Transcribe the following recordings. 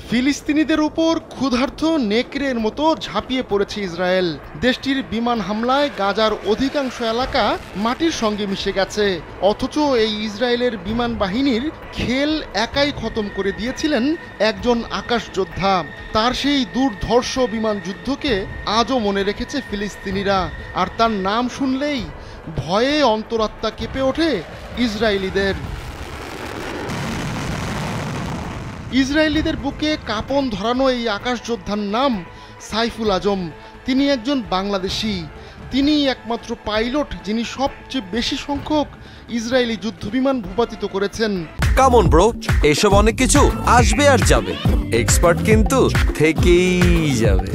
ফিলিস্তিনিদের উপর ক্ষুধার্ত নেকড়ের মতো ঝাঁপিয়ে পড়েছে ইসরায়েল। দেশটির বিমান হামলায় গাজার অধিকাংশ এলাকা মাটির সঙ্গে মিশে গেছে। অথচ এই ইসরায়েলের বিমান বাহিনীর খেল একাই খতম করে দিয়েছিলেন একজন আকাশ যোদ্ধা। তার সেই দুর্ধর্ষ বিমান যুদ্ধকে আজও মনে রেখেছে ফিলিস্তিনিরা, আর তার নাম শুনলেই ভয়ে অন্তরাত্মা কেঁপে ওঠে ইসরায়েলিদের। ইসরায়েলিদের বুকে কাঁপন ধরানো এই আকাশ যোদ্ধার নাম সাইফুল আজম। তিনি একজন বাংলাদেশি। তিনি একমাত্র পাইলট যিনি সবচেয়ে বেশি সংখ্যক ইসরায়েলি যুদ্ধবিমান ভূপাতিত করেছেন। কামন ব্রো, এসব অনেক কিছু আসবে আর যাবে, এক্সপার্ট কিন্তু থেকেই যাবে।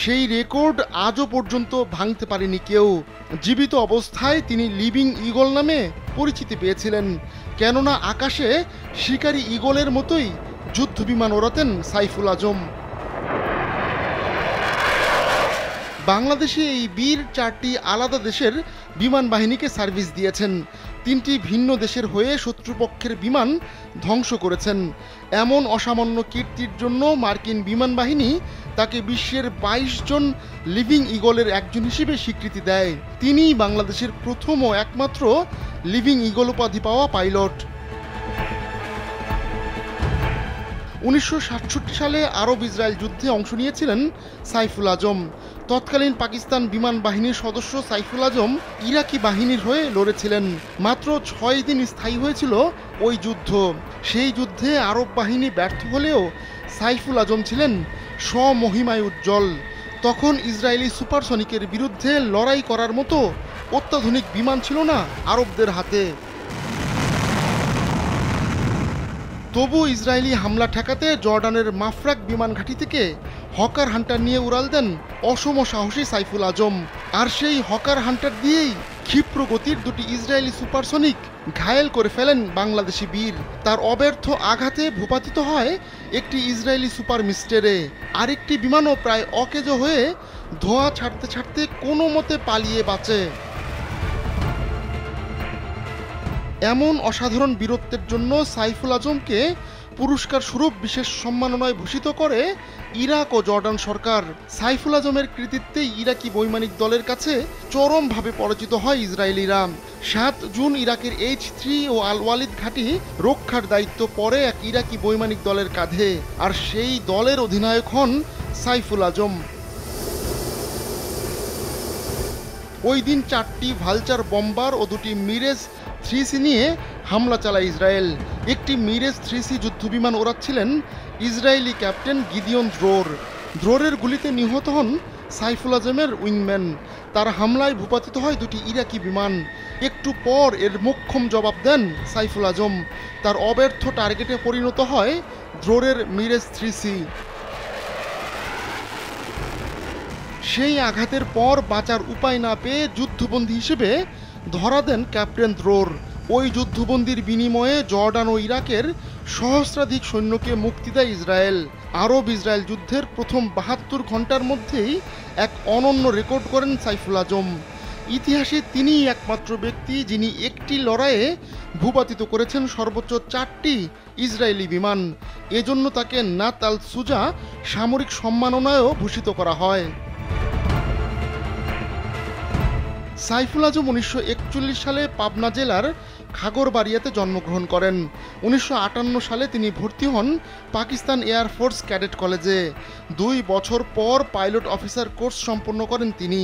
সেই রেকর্ড আজও পর্যন্ত ভাঙতে পারেনি কেউ। জীবিত অবস্থায় তিনি লিভিং ঈগল নামে পরিচিতি পেয়েছিলেন, কেননা আকাশে শিকারী ঈগলের মতোই যুদ্ধবিমান ওড়াতেন সাইফুল আজম। বাংলাদেশে এই বীর 4টি আলাদা দেশের বিমান বাহিনীকে সার্ভিস দিয়েছেন। 3টি ভিন্ন দেশের হয়ে শত্রুপক্ষের বিমান ধ্বংস করেছেন। এমন অসামান্য কীর্তির জন্য মার্কিন বিমান বাহিনী তাকে বিশ্বের 22 জন লিভিং ঈগলের একজন হিসেবে স্বীকৃতি দেয়। তিনিই বাংলাদেশের প্রথম ও একমাত্র লিভিং ঈগল উপাধি পাওয়া পাইলট। 1967 সালে আরব ইসরায়েল যুদ্ধে অংশ নিয়েছিলেন সাইফুল আজম। তৎকালীন পাকিস্তান বিমান বাহিনীর সদস্য সাইফুল আজম ইরাকি বাহিনীর হয়ে লড়েছিলেন। মাত্র 6 দিন স্থায়ী হয়েছিল ওই যুদ্ধ। সেই যুদ্ধে আরব বাহিনী ব্যর্থ হলেও সাইফুল আজম ছিলেন স্বমহিমায় উজ্জ্বল। তখন ইসরায়েলি সুপারসনিকের বিরুদ্ধে লড়াই করার মতো অত্যাধুনিক বিমান ছিল না আরবদের হাতে। তবু ইসরায়েলি হামলা ঠেকাতে জর্ডানের মাফরাক বিমান ঘাঁটি থেকে হকার হান্টার নিয়ে উড়াল দেন অসম সাহসী সাইফুল আজম। আর সেই হকার হান্টার দিয়েই ক্ষিপ্র গতির 2টি ইসরায়েলি সুপারসনিক ঘায়েল করে ফেলেন বাংলাদেশি বীর। তার অব্যর্থ আঘাতে ভূপাতিত হয় একটি ইসরায়েলি সুপার মিস্টেরে। আরেকটি বিমানও প্রায় অকেজো হয়ে ধোঁয়া ছাড়তে ছাড়তে কোনো মতে পালিয়ে বাঁচে। এমন অসাধারণ বীরত্বের জন্য সাইফুল আজমকে পুরস্কার স্বরূপ বিশেষ সম্মাননায় ভূষিত করে ইরাক ও জর্ডান সরকার। সাইফুল আজমের কৃতিত্বে ইরাকি বৈমানিক দলের কাছে চরমভাবে পরাজিত হয় ইসরায়েলিরা। 7 জুন ইরাকের H3 ও আল ওয়ালিদ ঘাঁটি রক্ষার দায়িত্ব পড়ে এক ইরাকি বৈমানিক দলের কাঁধে, আর সেই দলের অধিনায়ক হন সাইফুল আজম। ওই দিন 4টি ভালচার বম্বার ও 2টি মিরেজ 3C নিয়ে হামলা চালায় ইসরায়েল। একটি মিরেজ 3C যুদ্ধবিমান ওড়াচ্ছিলেন ইসরায়েলি ক্যাপ্টেন গিদিয়ন দ্রোর। দ্রোরের গুলিতে নিহত হন সাইফুল আজমের উইংম্যান। তার হামলায় ভূপাতিত হয় 2টি ইরাকি বিমান। একটু পর এর মোক্ষম জবাব দেন সাইফুল আজম। তার অব্যর্থ টার্গেটে পরিণত হয় দ্রোরের মিরেজ 3C। সেই আঘাতের পর বাঁচার উপায় না পেয়ে যুদ্ধবন্দী হিসেবে ধরা দেন ক্যাপ্টেন দ্রোর। ওই যুদ্ধবন্দির বিনিময়ে জর্ডান ও ইরাকের সহস্রাধিক সৈন্যকে মুক্তি দেয় ইসরায়েল। আরব ইসরায়েল যুদ্ধের প্রথম 72 ঘন্টার মধ্যেই এক অনন্য রেকর্ড করেন সাইফুল আজম। ইতিহাসে তিনিই একমাত্র ব্যক্তি যিনি একটি লড়াইয়ে ভূপাতিত করেছেন সর্বোচ্চ 4টি ইসরায়েলি বিমান। এজন্য তাকে নাত আল সুজা সামরিক সম্মাননায়ও ভূষিত করা হয়। সাইফুল আজম 1941 সালে পাবনা জেলার খাগড়বাড়িয়াতে জন্মগ্রহণ করেন। 1958 সালে তিনি ভর্তি হন পাকিস্তান এয়ারফোর্স ক্যাডেট কলেজে। 2 বছর পর পাইলট অফিসার কোর্স সম্পন্ন করেন তিনি।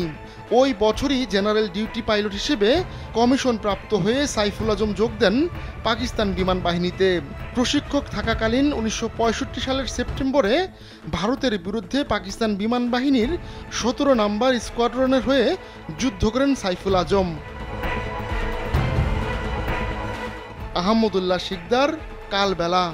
ওই বছরই জেনারেল ডিউটি পাইলট হিসেবে কমিশন প্রাপ্ত হয়ে সাইফুল আজম যোগ দেন পাকিস্তান বিমান বাহিনীতে। প্রশিক্ষক থাকাকালীন 1965 সালের সেপ্টেম্বরে ভারতের বিরুদ্ধে পাকিস্তান বিমান বাহিনীর 17 নম্বর স্কোয়াড্রনের হয়ে যুদ্ধ করেন সাইফুল আজম। আহমদুল্লাহ শিকদার, কালবেলা।